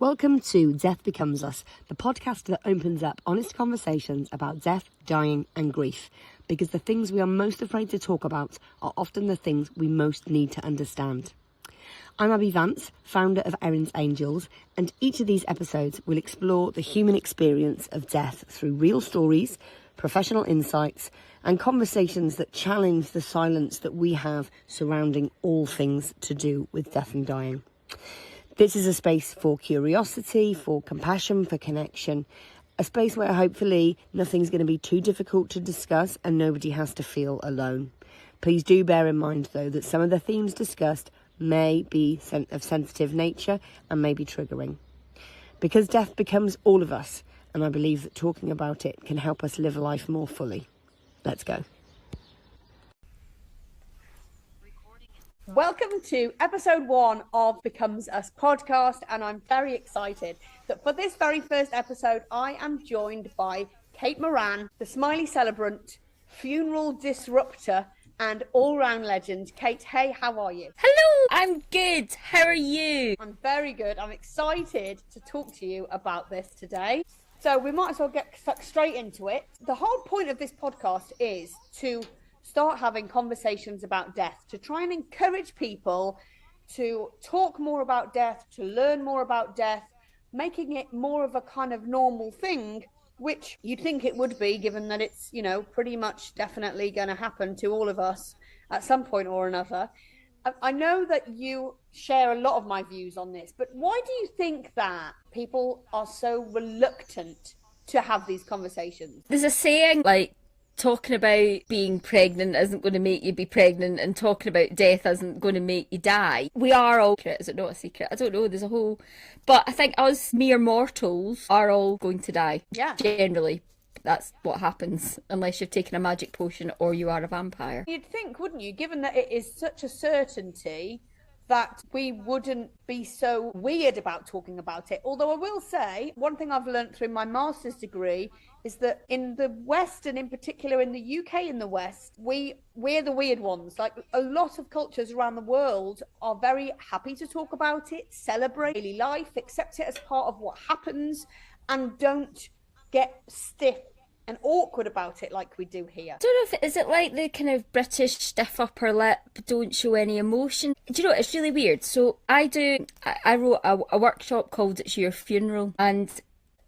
Welcome to Death Becomes Us, the podcast that opens up honest conversations about death, dying and grief. Because the things we are most afraid to talk about are often the things we most need to understand. I'm Abby Vance, founder of Erin's Angels, and each of these episodes will explore the human experience of death through real stories, professional insights, and conversations that challenge the silence that we have surrounding all things to do with death and dying. This is a space for curiosity, for compassion, for connection, a space where hopefully nothing's going to be too difficult to discuss and nobody has to feel alone. Please do bear in mind, though, that some of the themes discussed may be of sensitive nature and may be triggering. Because death becomes all of us, and I believe that talking about it can help us live life more fully. Let's go. Welcome to episode 1 of Becomes Us podcast, and I'm very excited that for this very first episode I am joined by Kate Moran, the Smiley Celebrant, funeral disruptor and all-round legend. Kate, hey, how are you? Hello, I'm good. How are you? I'm very good. I'm excited to talk to you about this today. So we might as well get stuck straight into it. The whole point of this podcast is to start having conversations about death, to try and encourage people to talk more about death, to learn more about death, making it more of a kind of normal thing, which you'd think it would be, given that it's, you know, pretty much definitely going to happen to all of us at some point or another. I know that you share a lot of my views on this, but why do you think that people are so reluctant to have these conversations? There's a saying like, talking about being pregnant isn't going to make you be pregnant, and talking about death isn't going to make you die. We are all, is it not a secret? I don't know, there's a whole, but I think us mere mortals are all going to die. Yeah. Generally, that's what happens, unless you've taken a magic potion or you are a vampire. You'd think, wouldn't you, given that it is such a certainty, that we wouldn't be so weird about talking about it. Although I will say, one thing I've learned through my master's degree is that in the West, and in particular in the UK in the West, we're the weird ones. Like, a lot of cultures around the world are very happy to talk about it, celebrate daily life, accept it as part of what happens, and don't get stiff and awkward about it like we do here. I don't know if is it like the kind of British stiff upper lip, don't show any emotion. Do you know, it's really weird. So I wrote a workshop called It's Your Funeral, and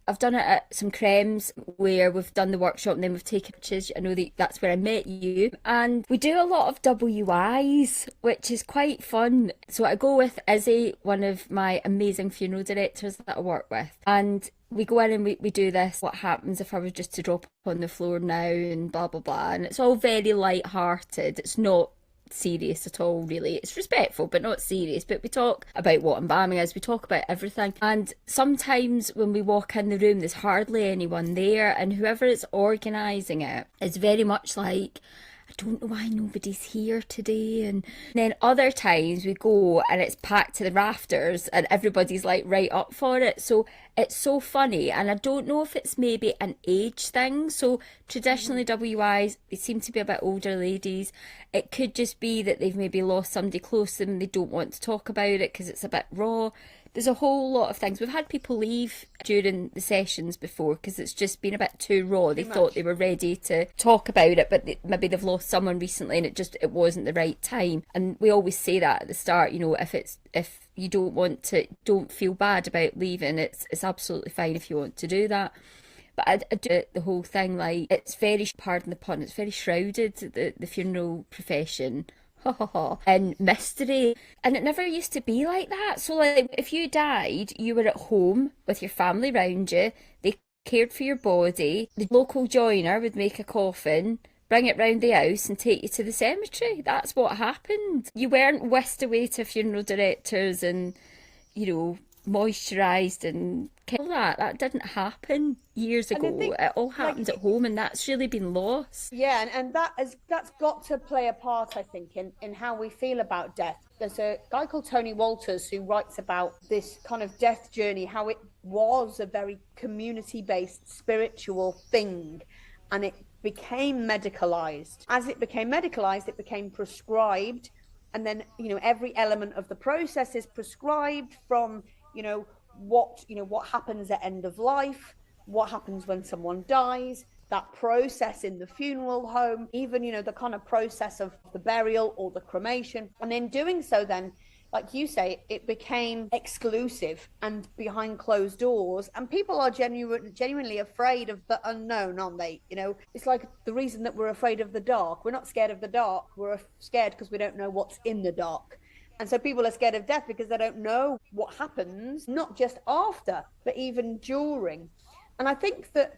I've done it at some crems where we've done the workshop and then we've taken pictures. I know that's where I met you. And we do a lot of WIs, which is quite fun. So I go with Izzy, one of my amazing funeral directors that I work with. And we go in and we do this. What happens if I was just to drop on the floor now, and blah, blah, blah. And it's all very light-hearted. It's not serious at all, really. It's respectful but not serious, but we talk about what embalming is, we talk about everything. And sometimes when we walk in the room there's hardly anyone there, and whoever is organising it is very much like, I don't know why nobody's here today. And then other times we go and it's packed to the rafters and everybody's like right up for it. So it's so funny, and I don't know if it's maybe an age thing. So traditionally WIs, they seem to be a bit older ladies. It could just be that they've maybe lost somebody close to them and they don't want to talk about it because it's a bit raw. There's a whole lot of things. We've had people leave during the sessions before because it's just been a bit too raw. They thought they were ready to talk about it, but maybe they've lost someone recently and it wasn't the right time. And we always say that at the start, you know, if you don't feel bad about leaving, it's absolutely fine if you want to do that. But I do the whole thing, like, it's very, pardon the pun, it's very shrouded, the funeral profession. And mystery, and it never used to be like that. So like, if you died, you were at home with your family around you, they cared for your body, the local joiner would make a coffin, bring it round the house and take you to the cemetery. That's what happened. You weren't whisked away to funeral directors and, you know, moisturised and all that. That didn't happen years ago. It all happened at home, and that's really been lost. Yeah, and that's got to play a part, I think, in how we feel about death. There's a guy called Tony Walters who writes about this kind of death journey, how it was a very community-based spiritual thing, and it became medicalised. As it became medicalised, it became prescribed, and then, you know, every element of the process is prescribed, from what happens at end of life, what happens when someone dies, that process in the funeral home, even, the kind of process of the burial or the cremation. And in doing so, then, like you say, it became exclusive and behind closed doors, and people are genuinely afraid of the unknown, aren't they? It's like the reason that we're afraid of the dark. We're not scared of the dark, we're scared because we don't know what's in the dark. And so people are scared of death because they don't know what happens, not just after, but even during. And I think that,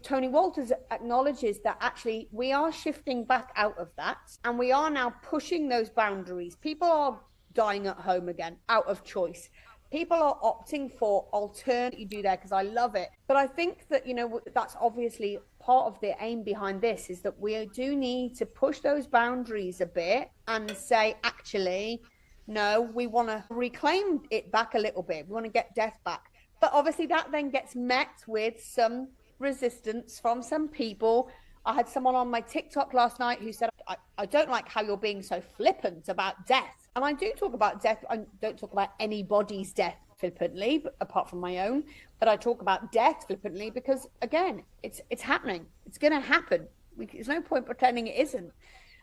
Tony Walters acknowledges that actually we are shifting back out of that, and we are now pushing those boundaries. People are dying at home again, out of choice. People are opting for alternative. You do there because I love it. But I think that, that's obviously part of the aim behind this, is that we do need to push those boundaries a bit and say, actually, no, we want to reclaim it back a little bit. We want to get death back. But obviously that then gets met with some resistance from some people. I had someone on my TikTok last night who said, I don't like how you're being so flippant about death. And I do talk about death. I don't talk about anybody's death flippantly, apart from my own. But I talk about death flippantly because, again, it's happening. It's going to happen. There's no point pretending it isn't.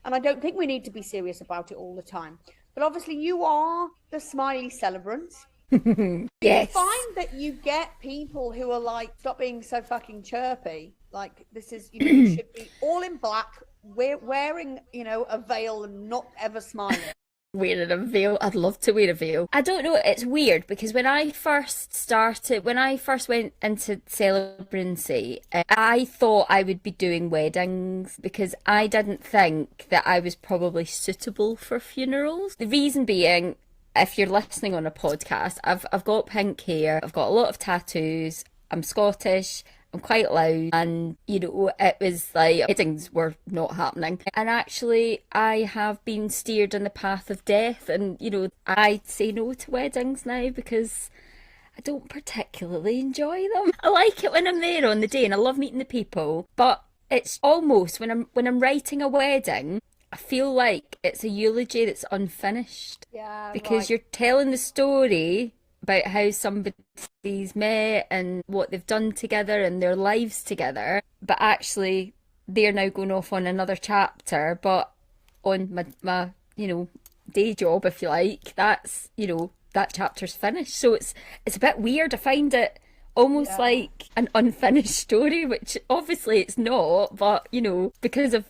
And I don't think we need to be serious about it all the time. But obviously you are the Smiley Celebrant. Yes. You find that you get people who are like, stop being so fucking chirpy. Like, this is, you should be all in black, wearing, a veil and not ever smiling. Wearing a veil. I'd love to wear a veil. I don't know, it's weird because when I first went into celebrancy, I thought I would be doing weddings because I didn't think that I was probably suitable for funerals. The reason being, if you're listening on a podcast, I've got pink hair, I've got a lot of tattoos, I'm Scottish, I'm quite loud, and it was like weddings were not happening. And actually I have been steered in the path of death, and I say no to weddings now because I don't particularly enjoy them. I like it when I'm there on the day and I love meeting the people, but it's almost when I'm writing a wedding, I feel like it's a eulogy that's unfinished. Yeah, because right. You're telling the story about how somebody's met and what they've done together and their lives together, but actually they're now going off on another chapter. But on my day job, if you like, that's that chapter's finished. So it's a bit weird. I find it almost like an unfinished story, which obviously it's not, but because of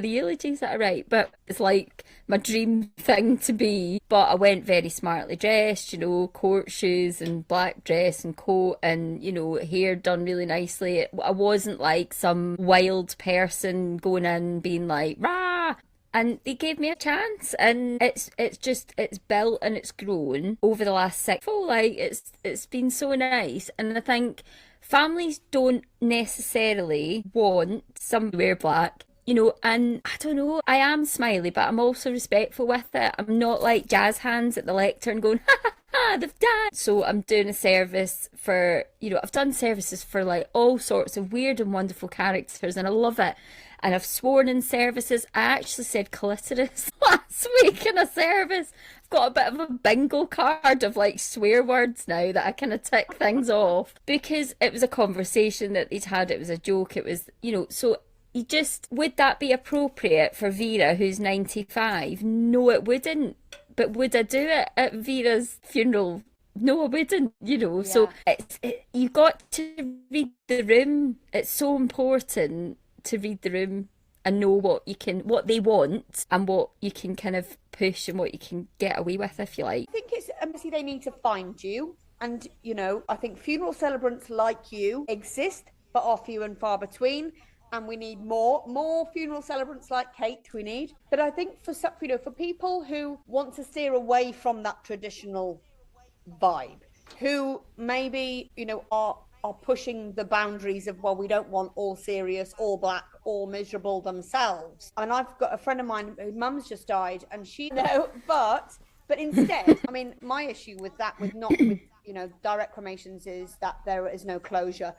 the eulogies that I write. But it's like my dream thing to be. But I went very smartly dressed, court shoes and black dress and coat and, hair done really nicely. I wasn't like some wild person going in being like, rah! And they gave me a chance, and it's built and it's grown over the last 6 months. Like it's been so nice. And I think families don't necessarily want somebody to wear black. And I don't know, I am smiley, but I'm also respectful with it. I'm not like jazz hands at the lectern going, ha ha ha, they've died. So I'm doing a service for, I've done services for like all sorts of weird and wonderful characters, and I love it. And I've sworn in services. I actually said clitoris last week in a service. I've got a bit of a bingo card of like swear words now that I kind of tick things off because it was a conversation that they'd had. It was a joke. It was, so would that be appropriate for Vera, who's 95? No, it wouldn't. But would I do it at Vera's funeral? No, I wouldn't, Yeah. So you've got to read the room. It's so important to read the room and know what they want and what you can kind of push and what you can get away with, if you like. I think it's obviously they need to find you. And, I think funeral celebrants like you exist, but are few and far between. And we need more funeral celebrants like Kate. We need, but I think for people who want to steer away from that traditional vibe, who maybe are pushing the boundaries of, well, we don't want all serious, all black, all miserable themselves. And I've got a friend of mine whose mum's just died, and but instead, I mean, my issue with direct cremations is that there is no closure.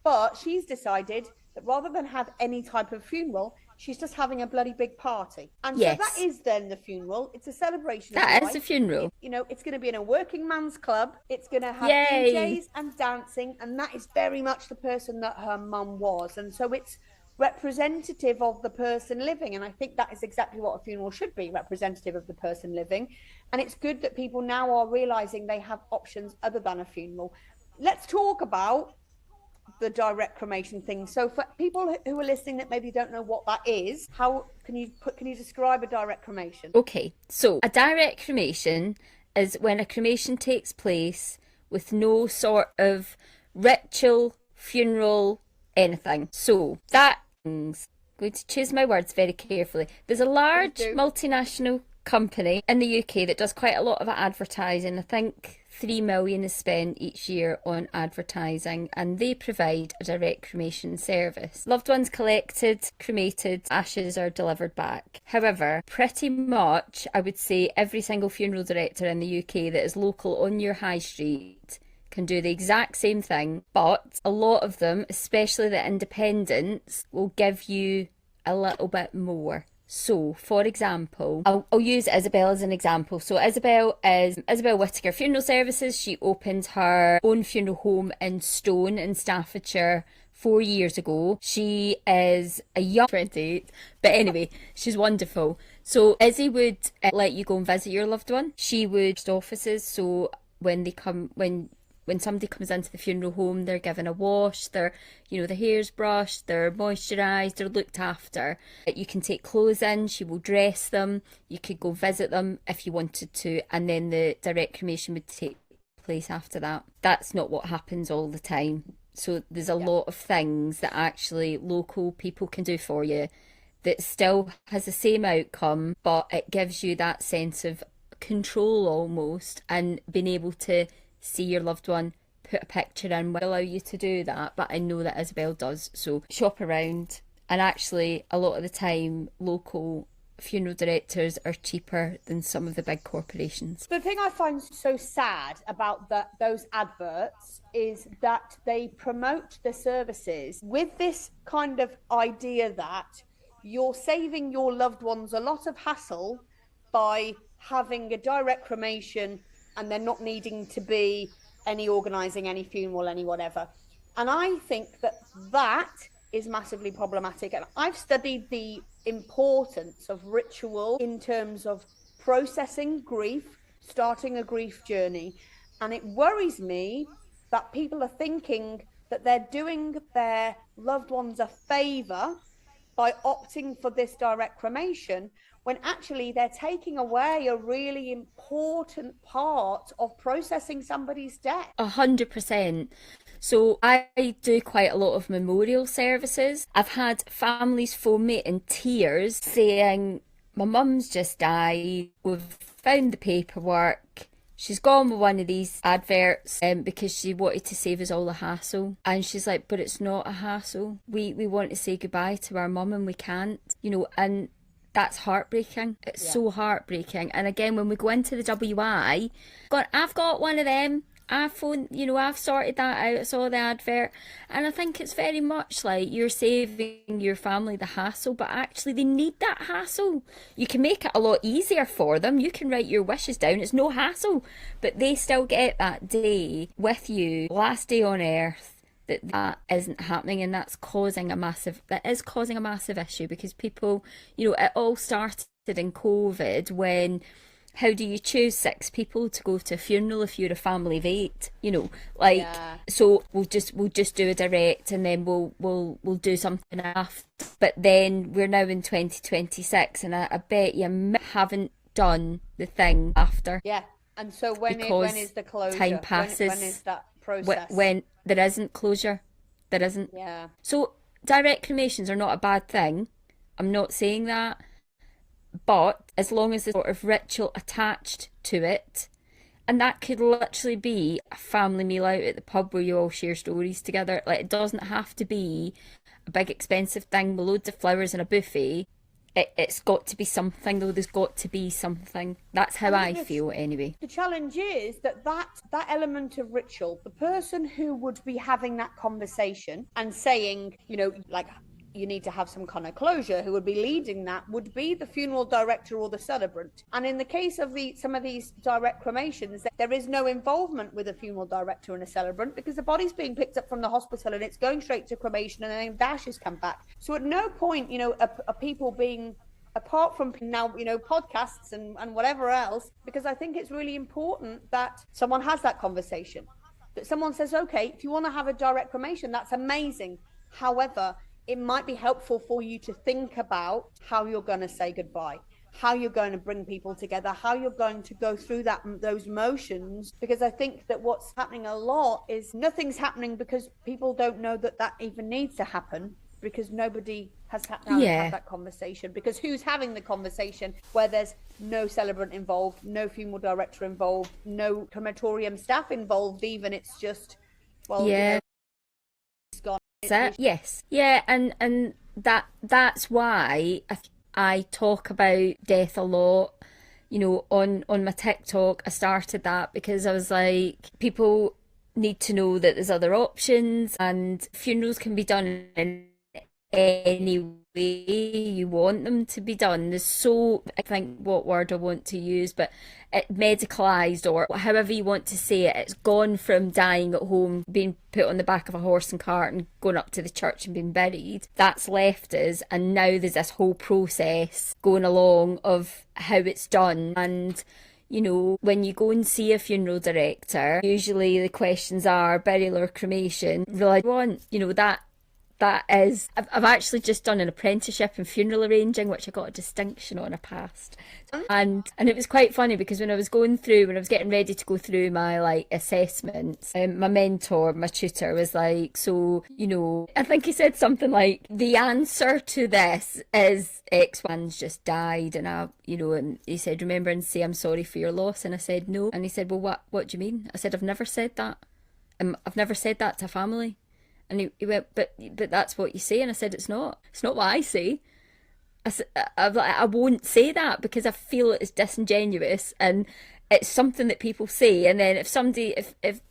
But she's decided that rather than have any type of funeral, she's just having a bloody big party. And Yes. so that is then the funeral. It's a celebration of That life. is a funeral. You know, it's going to be in a working man's club. It's going to have Yay. DJs and dancing. And that is very much the person that her mum was. And so it's representative of the person living. And I think that is exactly what a funeral should be, representative of the person living. And it's good that people now are realizing they have options other than a funeral. Let's talk about the direct cremation thing. So for people who are listening that maybe don't know what that is, how can you describe a direct cremation? Okay, so a direct cremation is when a cremation takes place with no sort of ritual, funeral, anything. So that means, I'm going to choose my words very carefully. There's a large multinational company in the UK that does quite a lot of advertising. I think 3 million is spent each year on advertising, and they provide a direct cremation service. Loved ones collected, cremated, ashes are delivered back. However, pretty much I would say every single funeral director in the UK that is local on your high street can do the exact same thing, but a lot of them, especially the independents, will give you a little bit more. So, for example, I'll use Isabel as an example. So Isabel is Isabel Whittaker Funeral Services. She opened her own funeral home in Stone in Staffordshire 4 years ago. She is a young 28, but anyway, she's wonderful. So Izzy would let you go and visit your loved one. She would offices, so when somebody comes into the funeral home, they're given a wash, their hair's brushed, they're moisturised, they're looked after. You can take clothes in, she will dress them, you could go visit them if you wanted to, and then the direct cremation would take place after that. That's not what happens all the time. So there's a lot of things that actually local people can do for you that still has the same outcome, but it gives you that sense of control almost, and being able to see your loved one, put a picture in, will allow you to do that. But I know that Isabel does, so shop around. And actually a lot of the time local funeral directors are cheaper than some of the big corporations. The thing I find so sad about those adverts is that they promote the services with this kind of idea that you're saving your loved ones a lot of hassle by having a direct cremation and they're not needing to be any organising, any funeral, any whatever. And I think that is massively problematic. And I've studied the importance of ritual in terms of processing grief, starting a grief journey. And it worries me that people are thinking that they're doing their loved ones a favour by opting for this direct cremation, when actually they're taking away a really important part of processing somebody's death. 100%. So I do quite a lot of memorial services. I've had families phone me in tears saying, my mum's just died, we've found the paperwork, she's gone with one of these adverts because she wanted to save us all the hassle. And she's like, but it's not a hassle. We want to say goodbye to our mum and we can't, and that's heartbreaking. It's so heartbreaking. And again, when we go into the WI, I've got one of them. I've sorted that out. I saw the advert. And I think it's very much like you're saving your family the hassle, but actually they need that hassle. You can make it a lot easier for them. You can write your wishes down. It's no hassle. But they still get that day with you, last day on earth. That isn't happening, and that is causing a massive issue, because people, it all started in COVID when, how do you choose 6 people to go to a funeral if you're a family of 8? So we'll just do a direct, and then we'll do something after. But then we're now in 2026, and I bet you haven't done the thing after. Yeah, and so when is the closure? Time passes. When is that process? When there isn't closure. There isn't. Yeah. So direct cremations are not a bad thing. I'm not saying that. But as long as there's sort of ritual attached to it, and that could literally be a family meal out at the pub where you all share stories together. Like, it doesn't have to be a big expensive thing with loads of flowers and a buffet. It's got to be something, though. There's got to be something. That's how I feel, anyway. The challenge is that element of ritual, the person who would be having that conversation and saying, you need to have some kind of closure. Who would be leading that would be the funeral director or the celebrant. And in the case of some of these direct cremations, there is no involvement with a funeral director and a celebrant, because the body's being picked up from the hospital and it's going straight to cremation, and then the ashes come back. So at no point, are people being, apart from now, podcasts and whatever else, because I think it's really important that someone has that conversation, that someone says, okay, if you want to have a direct cremation, that's amazing. However, it might be helpful for you to think about how you're going to say goodbye, how you're going to bring people together, how you're going to go through those motions. Because I think that what's happening a lot is nothing's happening because people don't know that even needs to happen, because nobody has sat down and had that conversation. Because who's having the conversation where there's no celebrant involved, no funeral director involved, no crematorium staff involved even? It's just, it's gone. Yes. Yeah, and that's why I talk about death a lot. On my TikTok, I started that because I was like, people need to know that there's other options, and funerals can be done in any way you want them to be done. I think what word I want to use, but medicalised, or however you want to say it, it's gone from dying at home, being put on the back of a horse and cart and going up to the church and being buried. That's left us, and now there's this whole process going along of how it's done. And when you go and see a funeral director, usually the questions are burial or cremation. Really want, that is, I've actually just done an apprenticeship in funeral arranging, which I got a distinction on. I passed. And it was quite funny, because when I was getting ready to go through my assessments, my mentor, my tutor was like, so, I think he said something like, the answer to this is X. One's just died. And and he said, remember and say I'm sorry for your loss. And I said, no. And he said, well, what do you mean? I said, I've never said that. I've never said that to a family. And he went, but that's what you say. And I said, it's not what I say. I won't say that, because I feel it's disingenuous, and it's something that people say. And then if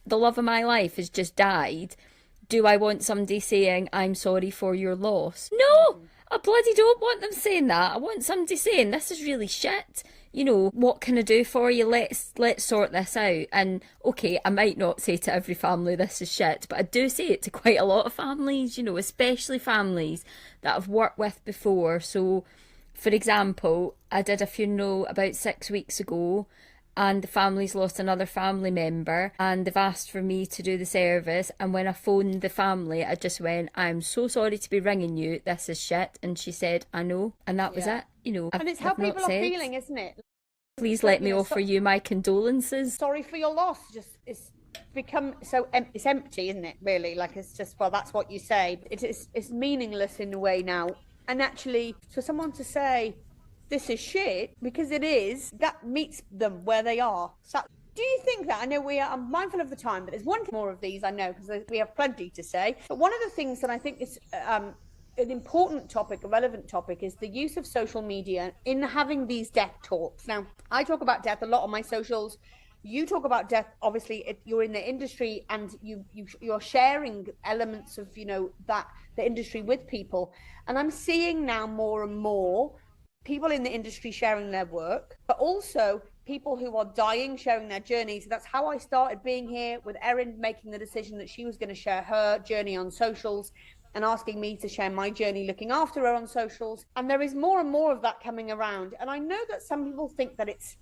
the love of my life has just died, do I want somebody saying, I'm sorry for your loss? No, I bloody don't want them saying that. I want somebody saying, this is really shit. What can I do for you? Let's sort this out. And okay, I might not say to every family this is shit, but I do say it to quite a lot of families, especially families that I've worked with before. So, for example, I did a funeral about 6 weeks ago, and the family's lost another family member, and they've asked for me to do the service. And when I phoned the family, I just went, I'm so sorry to be ringing you, this is shit. And she said, I know. And that was it. And it's how people are feeling, isn't it? Please let me offer you my condolences. Sorry for your loss. It's become so it's empty, isn't it? Really, it's just, well, that's what you say. It's meaningless in a way now. And actually, for someone to say this is shit, because it is, that meets them where they are. So, do you think that? I know I'm mindful of the time, but there's one more of these, I know, because we have plenty to say. But one of the things that I think is an important topic, a relevant topic, is the use of social media in having these death talks. Now, I talk about death a lot on my socials. You talk about death, obviously, you're in the industry, and you're sharing elements of, that the industry with people. And I'm seeing now more and more people in the industry sharing their work, but also people who are dying sharing their journey. So that's how I started being here, with Erin making the decision that she was going to share her journey on socials, and asking me to share my journey looking after her on socials. And there is more and more of that coming around. And I know that some people think that it's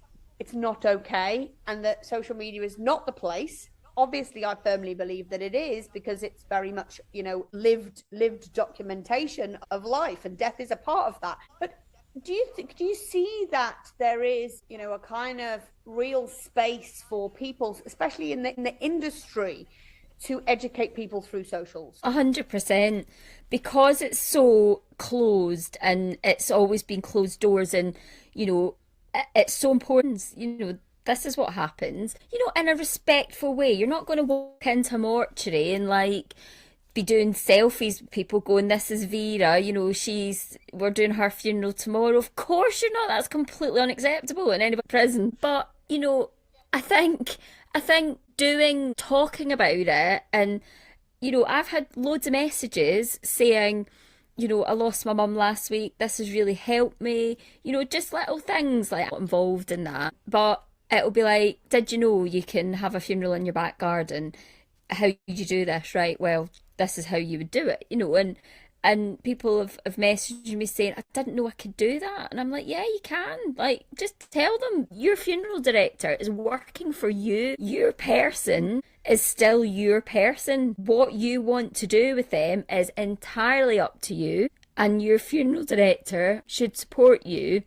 not okay, and that social media is not the place. Obviously, I firmly believe that it is, because it's very much, lived documentation of life, and death is a part of that. But do you see that there is, a kind of real space for people, especially in the industry, to educate people through socials? 100%, because it's so closed, and it's always been closed doors, and it's so important. This is what happens, in a respectful way. You're not going to walk into a mortuary and be doing selfies with people going, this is Vera, we're doing her funeral tomorrow. Of course you're not. That's completely unacceptable in any prison. But I think talking about it, and I've had loads of messages saying, you know, I lost my mum last week. This has really helped me. You know, just little things like involved in that. But it'll be like, did you know you can have a funeral in your back garden? How do you do this? Right, well, this is how you would do it, you know. And people have messaged me saying, I didn't know I could do that. And I'm like, yeah, you can. Like, just tell them your funeral director is working for you. Your person is still your person. What you want to do with them is entirely up to you. And your funeral director should support you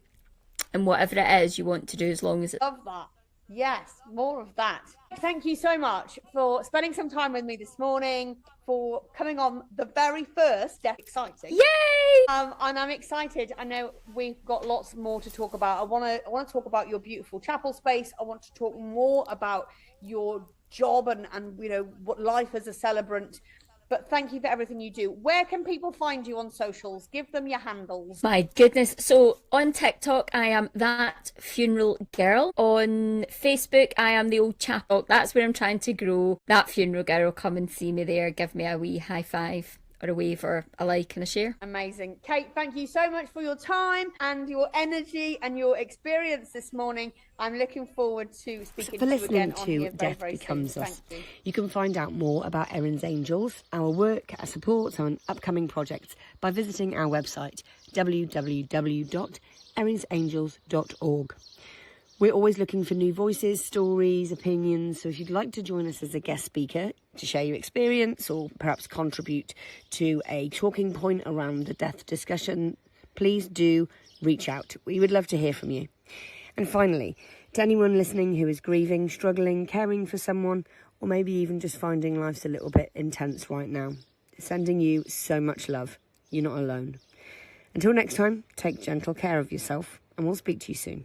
in whatever it is you want to do, as long as it's... Love that. Yes, more of that. Thank you so much for spending some time with me this morning, for coming on the very first Death Exciting. Yay! And I'm excited. I know we've got lots more to talk about. I want to talk about your beautiful chapel space. I want to talk more about your job and you know, what life as a celebrant. But thank you for everything you do. Where can people find you on socials? Give them your handles. My goodness. So on TikTok, I am That Funeral Girl. On Facebook, I am The Old Chapel. That's where I'm trying to grow. That Funeral Girl. Come and see me there. Give me a wee high five or a wave or a like and a share. Amazing. Kate, thank you so much for your time and your energy and your experience this morning. I'm looking forward to speaking to you again on here very, very soon. Thank you. You can find out more about Erin's Angels, our work, our support and upcoming projects by visiting our website www.erinsangels.org. We're always looking for new voices, stories, opinions, so if you'd like to join us as a guest speaker to share your experience or perhaps contribute to a talking point around the death discussion, please do reach out. We would love to hear from you. And finally, to anyone listening who is grieving, struggling, caring for someone, or maybe even just finding life's a little bit intense right now, sending you so much love. You're not alone. Until next time, take gentle care of yourself, and we'll speak to you soon.